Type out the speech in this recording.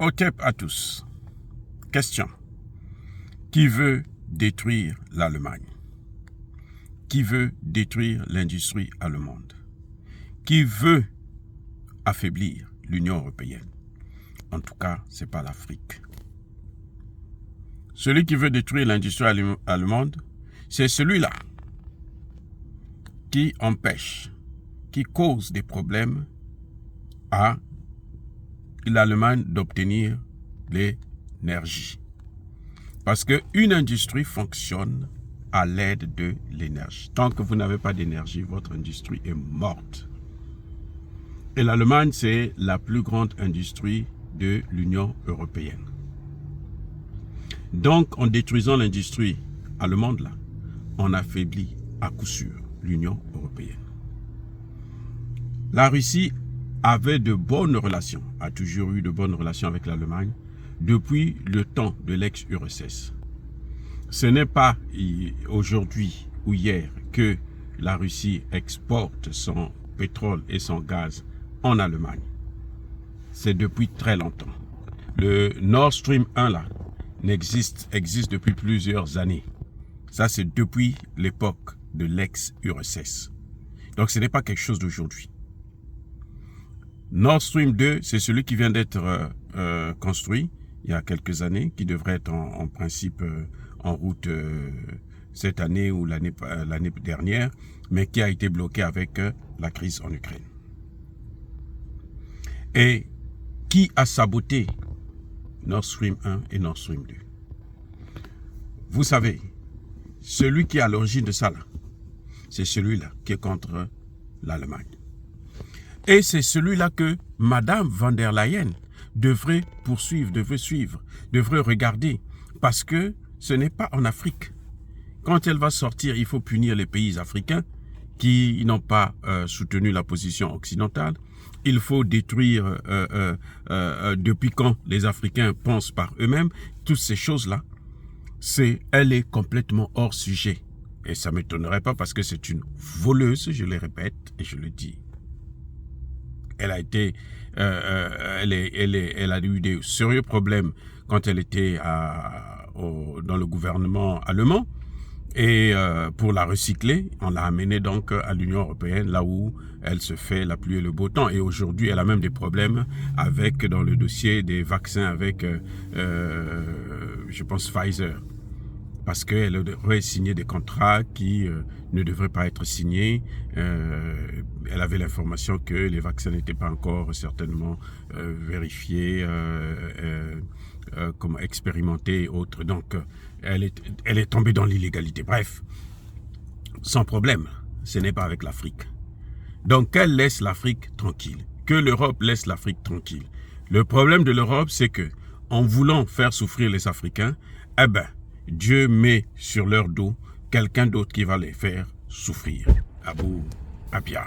Hotep à tous. Question. Qui veut détruire l'Allemagne? Qui veut détruire l'industrie allemande? Qui veut affaiblir l'Union européenne? En tout cas, ce n'est pas l'Afrique. Celui qui veut détruire l'industrie allemande, c'est celui-là qui empêche, qui cause des problèmes à l'Allemagne d'obtenir l'énergie. Parce qu'une industrie fonctionne à l'aide de l'énergie. Tant que vous n'avez pas d'énergie, votre industrie est morte. Et l'Allemagne, c'est la plus grande industrie de l'Union européenne. Donc, en détruisant l'industrie allemande, là, on affaiblit à coup sûr l'Union européenne. La Russie avait de bonnes relations, a toujours eu de bonnes relations avec l'Allemagne depuis le temps de l'ex-URSS. Ce n'est pas aujourd'hui ou hier que la Russie exporte son pétrole et son gaz en Allemagne. C'est depuis très longtemps. Le Nord Stream 1 là existe depuis plusieurs années. Ça, c'est depuis l'époque de l'ex-URSS. Donc, ce n'est pas quelque chose d'aujourd'hui. Nord Stream 2, c'est celui qui vient d'être construit il y a quelques années, qui devrait être en principe en route cette année ou l'année dernière, mais qui a été bloqué avec la crise en Ukraine. Et qui a saboté Nord Stream 1 et Nord Stream 2? Vous savez, celui qui est à l'origine de ça, là, c'est celui-là qui est contre l'Allemagne. Et c'est celui-là que Madame von der Leyen devrait poursuivre, devrait regarder. Parce que ce n'est pas en Afrique. Quand elle va sortir, il faut punir les pays africains qui n'ont pas soutenu la position occidentale. Il faut détruire depuis quand les Africains pensent par eux-mêmes. Toutes ces choses-là, elle est complètement hors sujet. Et ça ne m'étonnerait pas parce que c'est une voleuse, je le répète et je le dis. Elle a été, elle a eu des sérieux problèmes quand elle était dans le gouvernement allemand. Et pour la recycler, on l'a amenée donc à l'Union européenne, là où elle se fait la pluie et le beau temps. Et aujourd'hui, elle a même des problèmes dans le dossier des vaccins avec, je pense, Pfizer. Parce qu'elle devrait signer des contrats qui ne devraient pas être signés. Elle avait l'information que les vaccins n'étaient pas encore certainement vérifiés, comme expérimentés et autres. Donc, elle est tombée dans l'illégalité. Bref, sans problème, ce n'est pas avec l'Afrique. Donc, qu'elle laisse l'Afrique tranquille. Que l'Europe laisse l'Afrique tranquille. Le problème de l'Europe, c'est que, en voulant faire souffrir les Africains, eh ben, Dieu met sur leur dos quelqu'un d'autre qui va les faire souffrir. Abou Abia.